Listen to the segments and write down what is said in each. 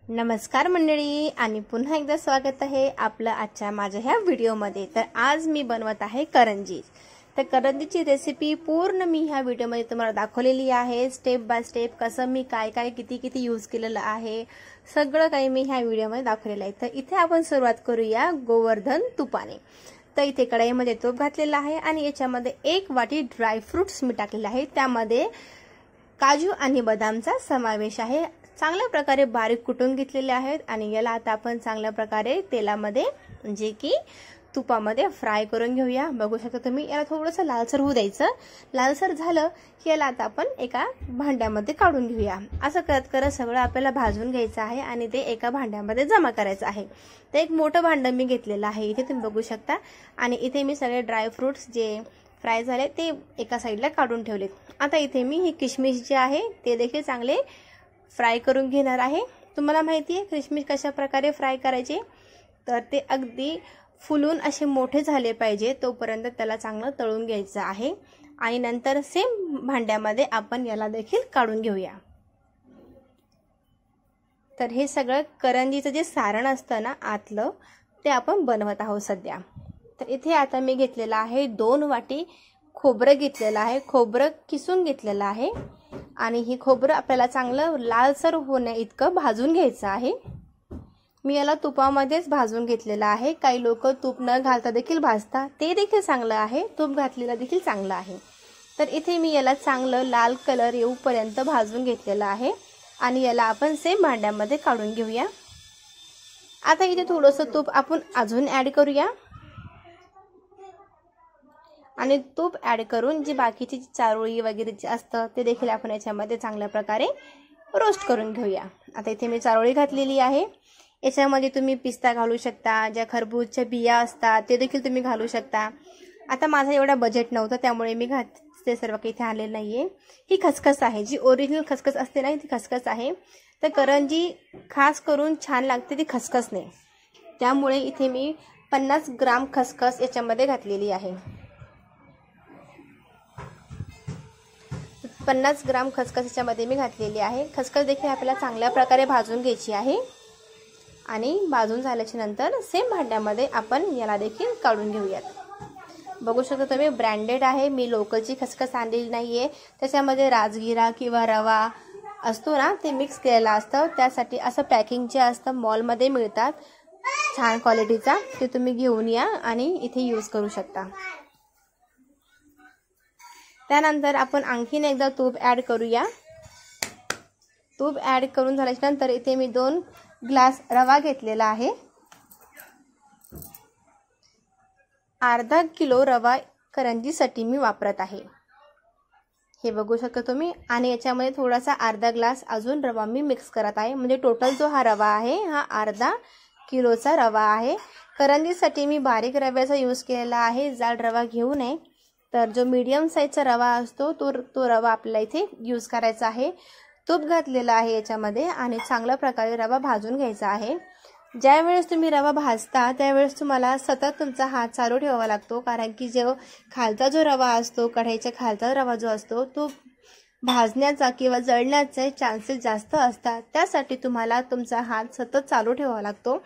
नमस्कार मंडळी आणि पुन्हा एकदा स्वागत आहे आपलं आजच्या माझ्या ह्या व्हिडिओमध्ये। तर आज मी बनवत आहे करंजी। तर करंजीची रेसिपी पूर्ण मी ह्या व्हिडिओमध्ये तुम्हाला दाखवलेली आहे, स्टेप बाय स्टेप कसं मी काय किती यूज केलेलं आहे सगळं काही मी ह्या व्हिडिओमध्ये दाखवलेलं आहे। तर इथे आपण सुरुवात करूया गोवर्धन तुपाने। तर इथे कढईमध्ये तूप घातलेलं आहे आणि याच्यामध्ये 1 वाटी ड्राय फ्रुट्स मी टाकलेले आहे, त्यामध्ये काजू आणि बदामचा समावेश आहे। चांगल्या प्रकारे बारीक कुटून घेतलेले आहेत आणि याला आता आपण चांगल्या प्रकारे तेलामध्ये म्हणजे की तुपामध्ये फ्राय करून घेऊया। बघू शकता तुम्ही, याला थोडंसं लालसर होऊ द्यायचं। लालसर झालं की याला आता आपण एका भांड्यामध्ये काढून घेऊया। असं करत करत सगळं आपल्याला भाजून घ्यायचं आहे आणि ते एका भांड्यामध्ये जमा करायचं आहे। तर एक मोठं भांडं मी घेतलेलं आहे, इथे तुम्ही बघू शकता। आणि इथे मी सगळे ड्राय फ्रुट्स जे फ्राय झाले ते एका साईडला काढून ठेवले। आता इथे मी ही किशमिश जे आहे ते देखील चांगले फ्राय करून घेणार आहे। तुम्हाला माहिती आहे किशमिश कशा प्रकारे फ्राय करायचे, तर ते अगदी फुलून असे मोठे झाले पाहिजे तोपर्यंत त्याला चांगलं तळून घ्यायचं आहे। आणि नंतर सेम भांड्यामध्ये आपण याला देखील काढून घेऊया। तर हे सगळं करंजीचं जे सारण असतं ना आतलं, ते आपण बनवत आहोत सध्या। तर इथे आता मी घेतलेला आहे 2 वाटी खोबरं घेतलेलं आहे, खोबरं किसून घेतलेलं आहे आणि ही खोबरं आपल्याला चांगलं लालसर होण्या इतकं भाजून घ्यायचं आहे। मी याला तुपामध्येच भाजून घेतलेलं आहे। काही लोक तूप न घालता देखील भाजतात, ते देखील चांगलं आहे, तूप घातलेलं देखील चांगलं आहे। तर इथे मी याला चांगलं लाल कलर येऊपर्यंत भाजून घेतलेलं आहे आणि याला आपण सेम भांड्यामध्ये काढून घेऊया। आता इथे थोडंसं तूप आपण अजून ॲड करूया आणि तूप ॲड करून जी बाकीची चारोळी वगैरे जे असतं ते देखील आपण याच्यामध्ये चांगल्या प्रकारे रोस्ट करून घेऊया। आता इथे मी चारोळी घातलेली आहे, याच्यामध्ये तुम्ही पिस्ता घालू शकता, ज्या खरबूजच्या बिया असतात ते देखील तुम्ही घालू शकता। आता माझं एवढा बजेट नव्हतं त्यामुळे मी ते सर्व काही इथे आलेलं नाहीये। ही खसखस आहे, जी ओरिजिनल खसखस असते ना ती खसखस आहे। तर करंजी खास करून छान लागते ती खसखसने, त्यामुळे इथे मी 50 ग्राम खसखस याच्यामध्ये घातलेली आहे। 50 ग्राम खसखस याच्यामध्ये मी घातलेली आहे। खसखस देखील आपल्याला चांगल्या प्रकारे भाजून घ्यायची आहे आणि भाजून झाल्याच्या नंतर सेम भांड्यामध्ये आपण याला देखील काढून घेऊयात। बघू शकता तुम्ही, ब्रँडेड आहे, मी लोकलची खसखस आणलेली नाहीये। त्याच्यामध्ये राजगिरा किंवा रवा असतो ना ते मिक्स केलेलं असतं, त्यासाठी असं पॅकिंग जे असतं मॉलमध्ये मिळतात छान क्वालिटीचा, ते तुम्ही घेऊन या आणि इथे यूज करू शकता। त्यानंतर आपण आणखीन एकदा तूप ॲड करूया। तूप ॲड करून झाल्याच्या नंतर इथे मी 2 ग्लास रवा घेतलेला आहे। अर्धा किलो रवा करंजीसाठी मी वापरत आहे, हे बघू शकता तुम्ही। आणि याच्यामध्ये थोडासा अर्धा ग्लास अजून रवा मी मिक्स करत आहे, म्हणजे टोटल जो हा रवा आहे हा अर्धा किलोचा रवा आहे। करंजीसाठी मी बारीक रव्याचा यूज केलेला आहे, जाड रवा घेऊ नये। तर जो मीडियम साईजचा रवा असतो तो रवा आपल्याला इथे यूज करायचा आहे। तूप घातलेला आहे याच्यामध्ये आणि चांगल्या प्रकारे रवा भाजून घ्यायचा आहे। ज्या वेळेस तुम्ही रवा भाजता त्यावेळेस तुम्हाला सतत तुमचा हात चालू ठेवावा लागतो, कारण की जो खालचा जो रवा असतो, कढईच्या खालचा रवा जो असतो तो भाजण्याचा किंवा जळण्याचे चान्सेस जास्त असतात, त्यासाठी तुम्हाला तुमचा हात सतत चालू ठेवावा लागतो।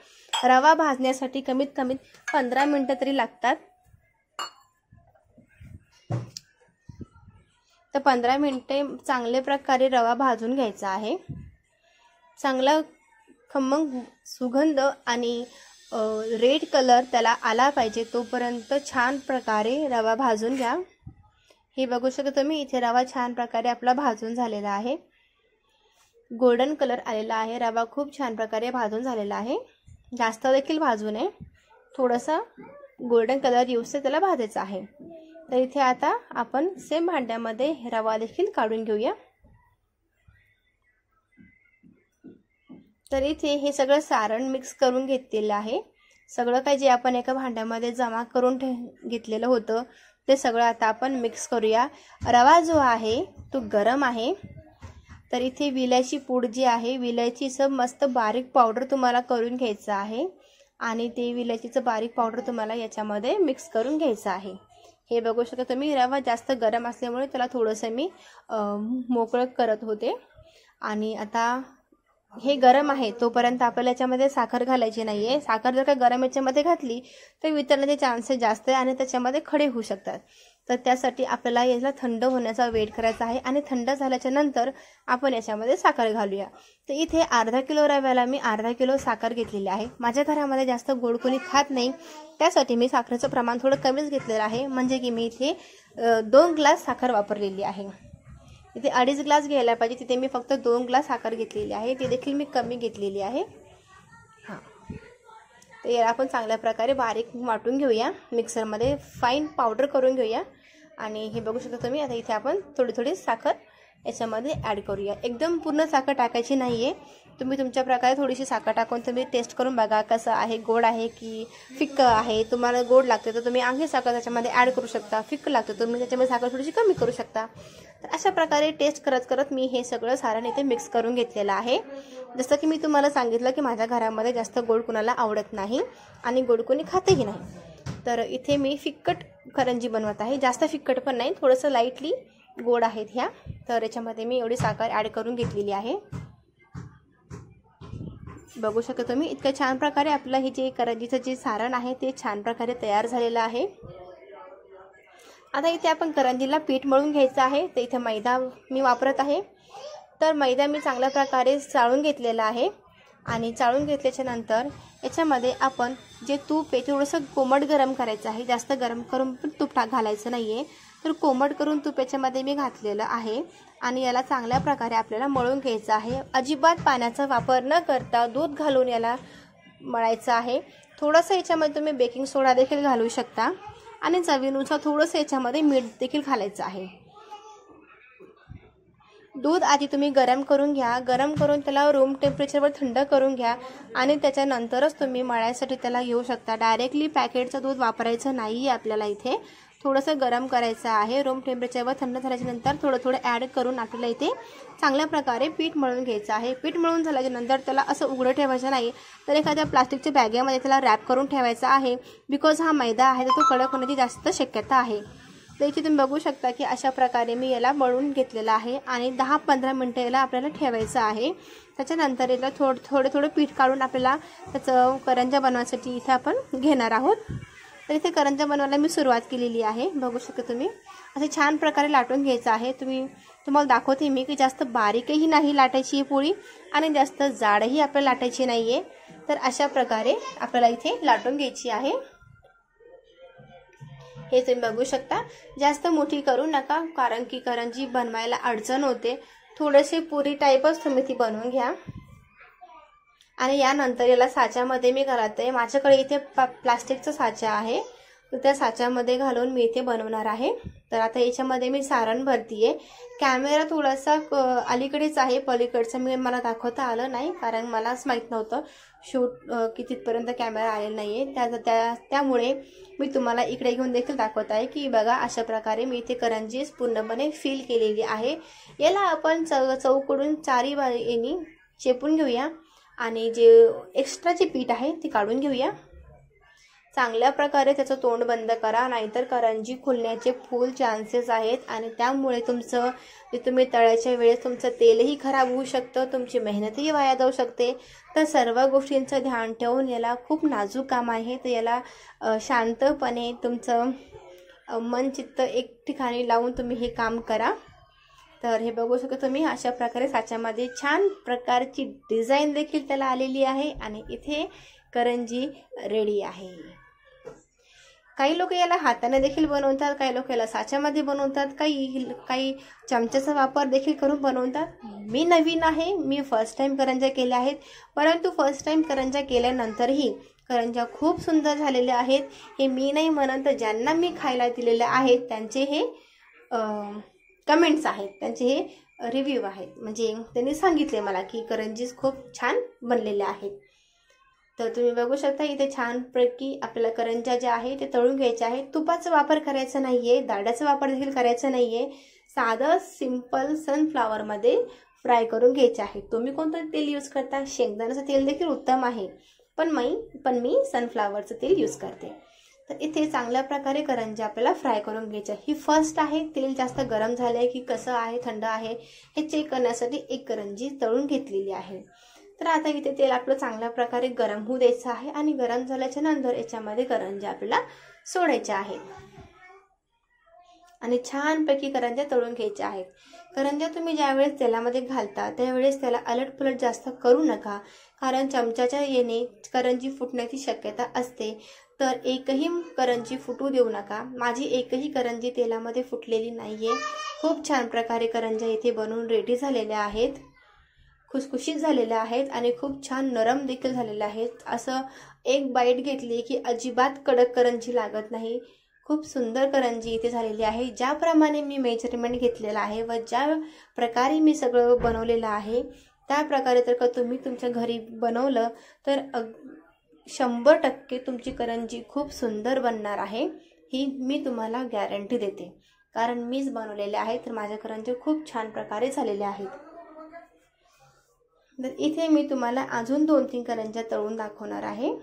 रवा भाजण्यासाठी कमीत कमी 15 मिनिटं तरी लागतात। तर 15 मिनिटे चांगल्या प्रकारे रवा भाजून घ्यायचा आहे। चांगला खमंग सुगंध आणि रेड कलर त्याला आला पाहिजे तोपर्यंत छान प्रकारे रवा भाजून घ्या। हे बघू शकता तुम्ही, इथे रवा छान प्रकारे आपला भाजून झालेला आहे, गोल्डन कलर आलेला आहे। रवा खूप छान प्रकारे भाजून झालेला आहे, जास्त देखील भाजू नये, थोडासा गोल्डन कलर येऊसे त्याला भाजायचा आहे। तर इथे आता आपण सेम भांड्यामध्ये रवा देखील काढून घेऊया। तर इथे हे सगळं सारण मिक्स करून घेतलेलं आहे। सगळं काही जे आपण एका भांड्यामध्ये जमा करून घेतलेलं होतं ते सगळं आता आपण मिक्स करूया। रवा जो आहे तो गरम आहे, तर इथे विलायची पूड जी आहे, विलायचीचं मस्त बारीक पावडर तुम्हाला करून घ्यायचं आहे आणि ते विलायचीचं बारीक पावडर तुम्हाला याच्यामध्ये मिक्स करून घ्यायचं आहे। हे बघू शकता तुम्ही, रवा जास्त गरम असल्यामुळे त्याला थोडंसं मी मोकळं करत होते। आणि आता हे गरम आहे तोपर्यंत आपल्याला याच्यामध्ये साखर घालायची नाही आहे. साखर जर का गरम याच्यामध्ये घातली तर वितळण्याचे चान्सेस जास्त आहे आणि त्याच्यामध्ये खडे होऊ शकतात. तर त्यासाठी आपल्याला याला थंड होण्याचा वेट करायचा आहे आणि थंड झाल्याच्या नंतर आपण याच्यामध्ये साखर घालूया. तर इथे अर्धा किलो रव्याला मी अर्धा किलो साखर घेतलेली आहे. माझ्या घरामध्ये जास्त गोड कोणी खात नाही, त्यासाठी मी साखरेचं प्रमाण थोडं कमीच घेतलेलं आहे. म्हणजे की मी इथे 2 ग्लास साखर वापरलेली आहे. इथे 2.5 ग्लास घ्यायला पाहिजे, तिथे मी फक्त 2 ग्लास साखर घेतलेली आहे. ती देखील मी कमी घेतलेली आहे. तर याला आपण चांगल्या प्रकारे बारीक वाटून घेऊया, मिक्सरमध्ये फाईन पावडर करून घेऊया. आणि हे बघू शकता तुम्ही. आता इथे आपण थोडी थोडी साखर याच्यामध्ये ॲड करूया. एकदम पूर्ण साखर टाकायची नाही आहे. तुम्ही तुमच्या प्रकारे थोडीशी साखर टाकून तुम्ही टेस्ट करून बघा कसं आहे, गोड आहे की फिक्क आहे. तुम्हाला गोड लागते तर तुम्ही आणखी साखर त्याच्यामध्ये ॲड करू शकता. फिक्क लागतं तुम्ही त्याच्यामध्ये साखर थोडीशी कमी करू शकता. तर अशा प्रकारे टेस्ट करत करत मी हे सगळं सारण इथे मिक्स करून घेतलेलं आहे. जसं की मी तुम्हाला सांगितलं की माझ्या घरामध्ये जास्त गोड कुणाला आवडत नाही आणि गोड कोणी खातही नाही. तर इथे मी फिक्कट करंजी बनवत आहे. जास्त फिक्कट पण नाही, थोडंसं लाईटली गोड आहेत ह्या. तर याच्यामध्ये मी एवढी साखर ॲड करून घेतलेली आहे. बघू शकता तुम्ही. इतक्या छान प्रकारे आपलं हे जे करंजीचं जे सारण आहे ते छान प्रकारे तयार झालेलं आहे. आता इथे आपण करंजीला पीठ मळून घ्यायचं आहे. तर इथे मैदा मी वापरत आहे. तर मैदा मी चांगल्या प्रकारे चाळून घेतलेला आहे. आणि चाळून घेतल्याच्या नंतर याच्यामध्ये आपण जे तूप आहे थोडंसं कोमट गरम करायचं आहे. जास्त गरम करून पण तूप घालायचं नाही आहे. तर कोमट करून तूप याच्यामध्ये मी घातलेलं आहे. आणि याला चांगल्या प्रकारे आपल्याला मळून घ्यायचं आहे. अजिबात पाण्याचा वापर न करता दूध घालून याला मळायचं आहे. थोडंसं याच्यामध्ये तुम्ही बेकिंग सोडा देखील घालू शकता आणि चवीनुसार थोडंसं याच्यामध्ये मीठ देखील घालायचं आहे. दूध आधी तुम्ही गरम करून घ्या. गरम करून त्याला रूम टेम्परेचरवर थंड करून घ्या आणि त्याच्यानंतरच तुम्ही मळायसाठी त्याला घेऊ शकता. डायरेक्टली पॅकेटचं दूध वापरायचं नाही आहे आपल्याला. इथे थोडंसं गरम करायचं आहे. रूम टेम्परेचरवर थंड झाल्याच्यानंतर थोडं थोडं ॲड करून आपल्याला इथे चांगल्या प्रकारे पीठ मळून घ्यायचं आहे. पीठ मळून झाल्याच्यानंतर त्याला असं उघडं ठेवायचं नाही, तर एखाद्या प्लास्टिकच्या बॅगेमध्ये त्याला रॅप करून ठेवायचा आहे. बिकॉज हा मैदा आहे तर तो कडक होण्याची जास्त शक्यता आहे. तर इथे तुम्ही बघू शकता की अशा प्रकारे मी याला मळून घेतलेलं आहे आणि 10-15 मिनटं याला आपल्याला ठेवायचं आहे. त्याच्यानंतर याला थोडं पीठ काढून आपल्याला त्याचं करंजा बनवण्यासाठी इथे आपण घेणार आहोत. तर इथे करंजा बनवायला मी सुरुवात केलेली आहे. बघू शकता तुम्ही. असे छान प्रकारे लाटून घ्यायचं आहे. तुम्हाला दाखवते मी की जास्त बारीकही नाही लाटायची ही पोळी आणि जास्त जाडही आपल्याला लाटायची नाही आहे. तर अशा प्रकारे आपल्याला इथे लाटून घ्यायची आहे. हे तुम्ही बघू शकता. जास्त मोठी करू नका, कारण की करंजी बनवायला अडचण होते. थोडेसे पुरी टाईपच तुम्ही ती बनवून घ्या. आणि यानंतर याला साच्यामध्ये मी घालत आहे. माझ्याकडे इथे प्लास्टिकचा साचा आहे, तर त्या साच्यामध्ये घालून मी इथे बनवणार आहे. तर आता याच्यामध्ये मी सारण भरतीये. कॅमेरा थोडासा अलीकडेच आहे, पलीकडचं मला दाखवता आलं नाही, कारण मलाच माहीत नव्हतं शूट की तिथपर्यंत कॅमेरा आलेला नाही आहे. त्यामुळे मी तुम्हाला इकडे घेऊन देखील दाखवत आहे की बघा अशा प्रकारे मी इथे करंजी पूर्णपणे फिल केलेली आहे. याला आपण चौकडून चारी बाजूनी चेपून घेऊया आणि जे एक्स्ट्राचे पीठ आहे ते काढून घेऊया. चांगल्या प्रकारे त्याचं तोंड बंद करा, नाहीतर करंजी खुलण्याचे फुल चान्सेस आहेत आणि त्यामुळे तुमचं जे तुम्ही तळायच्या वेळेस तुमचं तेलही खराब होऊ शकतं, तुमची मेहनतही वाया जाऊ शकते. तर सर्व गोष्टींचं ध्यान ठेवून याला खूप नाजूक काम आहे. तर याला शांतपणे तुमचं मन चित्त एक ठिकाणी लावून तुम्ही हे काम करा. तर हे बघू शकता तुम्ही. अशा प्रकारे साच्यामध्ये छान प्रकारची डिझाईन देखील त्याला आलेली आहे आणि इथे करंजी रेडी आहे. काही लोक याला हाताने देखील बनवतात, काही लोक याला साच्यामध्ये बनवतात, काही चमच्याचा वापर देखील करून बनवतात. मी नवीन आहे, मी फर्स्ट टाइम करंज्या केल्या आहेत, परंतु फर्स्ट टाइम करंज्या केल्यानंतरही करंज्या खूप सुंदर झालेल्या आहेत. हे मी नाही म्हणत, तर ज्यांना मी खायला दिलेले आहेत त्यांचे हे कमेंट्स आहेत, त्यांचे हे रिव्ह्यू आहेत. म्हणजे त्यांनी सांगितले मला की करंजीज खूप छान बनलेल्या आहेत. तर तुम्ही बघू शकता इथे छानपैकी आपल्याला करंज्या ज्या आहे ते तळून घ्यायच्या आहेत. तुपाचा वापर करायचा नाहीये, डाळाचा वापर देखील करायचा नाहीये. साधं सिंपल सनफ्लावरमध्ये फ्राय करून घ्यायचे आहे. तुम्ही कोणतं तेल यूज करता? शेंगदाण्याचं तेल देखील उत्तम आहे, पण मी सनफ्लावरचं तेल यूज करते. तर इथे चांगल्या प्रकारे करंज्या आपल्याला फ्राय करून घ्यायच्या. ही फर्स्ट आहे. तेल जास्त गरम झालंय की कसं आहे, थंड आहे हे चेक करण्यासाठी एक करंजी तळून घेतलेली आहे. तर आता इथे तेल आपलं चांगल्या प्रकारे गरम होऊ द्यायचं आहे आणि गरम झाल्याच्या नंतर याच्यामध्ये करंज्या आपल्याला सोडायच्या आहेत आणि छानपैकी करंज्या तळून घ्यायच्या आहेत। करंज्या तुम्ही ज्यावेळेस तेलामध्ये घालता त्यावेळेस त्याला अलटपलट जास्त करू नका, कारण चमच्याच्या येणे करंजी फुटण्याची शक्यता असते। तर एकही करंजी फुटू देऊ नका। माझी एकही करंजी तेलामध्ये फुटलेली नाहीये। खूप छान प्रकारे करंज्या इथे बनवून रेडी झालेल्या आहेत, खुसखुशीत झालेल्या आहेत आणि खूप छान नरम देखील झालेल्या आहेत। असं एक बाईट घेतली की अजिबात कडक करंजी लागत नाही। खूप सुंदर करंजी इथे झालेली आहे। ज्याप्रमाणे मी मेजरमेंट घेतलेला आहे व ज्या प्रकारे मी सगळं बनवलेलं आहे त्या प्रकारे जर का तुम्ही तुमच्या घरी बनवलं तर 100% तुमची करंजी खूप सुंदर बनणार आहे, ही मी तुम्हाला गॅरंटी देते, कारण मीच बनवलेले आहे। तर माझ्या करंजी खूप छान प्रकारे झालेल्या आहेत। तर इथे मी तुम्हाला अजून 2-3 करंज्या तळून दाखवणार आहे।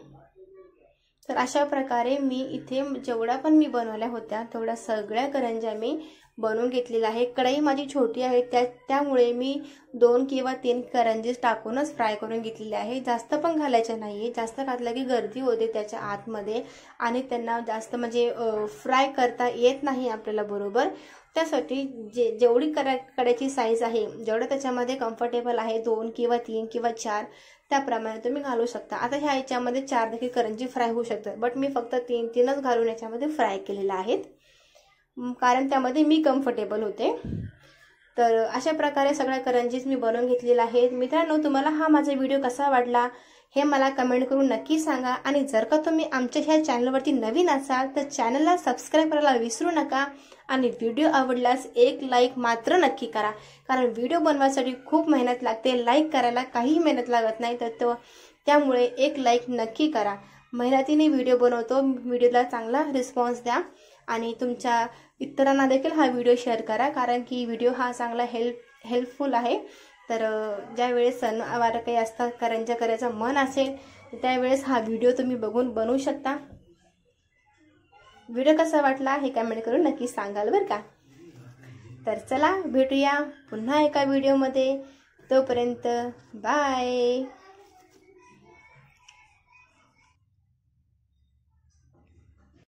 तर अशा प्रकारे मी इथे जेवढा पण मी बनवल्या होत्या तेवढ्या सगळ्या करंज्या मी बनवून घेतलेल्या आहे। कढई माझी छोटी आहे त्यामुळे मी 2 किंवा 3 करंजीज टाकूनच फ्राय करून घेतलेले आहे। जास्त पण घालायचं नाहीये, जास्त घातलं की गर्दी होते त्याच्या आतमध्ये आणि त्यांना जास्त म्हणजे फ्राय करता येत नाही आपल्याला बरोबर। त्यासाठी जेवढी कढईची साईज आहे, जेवढं त्याच्यामध्ये कम्फर्टेबल आहे 2 किंवा 3 किंवा 4 त्याप्रमाणे तुम्ही घालू शकता। आता ह्या याच्यामध्ये 4 देखील करंजी फ्राय होऊ शकतात, बट मी फक्त 3-3च घालून याच्यामध्ये फ्राय केलेल्या आहेत, कारण त्यामध्ये मी कम्फर्टेबल होते। तर अशा प्रकारे सगळ्या करंजीज मी बनवून घेतलेल्या आहेत। मित्रांनो, तुम्हाला हा माझा व्हिडिओ कसा वाटला हे मला कमेंट करून नक्की सांगा आणि जर का तुम्ही आमच्या ह्या चॅनलवरती नवीन असाल तर चॅनलला सबस्क्राईब करायला विसरू नका आणि व्हिडिओ आवडल्यास एक लाईक मात्र नक्की करा, कारण व्हिडिओ बनवायसाठी खूप मेहनत लागते, लाईक करायला काही मेहनत लागत नाही। तर त्यामुळे एक लाईक नक्की करा। मेहनतीने व्हिडिओ बनवतो, व्हिडिओला चांगला रिस्पॉन्स द्या आणि तुमच्या इतरांना देखील हा व्हिडिओ शेअर करा, कारण की व्हिडिओ हा चांगला हेल्पफुल आहे। तर ज्यावेळेस सणवार काही असतात, करंज्या करायचं मन असेल त्यावेळेस हा व्हिडिओ तुम्ही बघून बनवू शकता। व्हिडिओ कसा वाटला हे कमेंट करून नक्की सांगाल बरं का। तर चला भेटूया पुन्हा एका व्हिडिओमध्ये, तोपर्यंत बाय।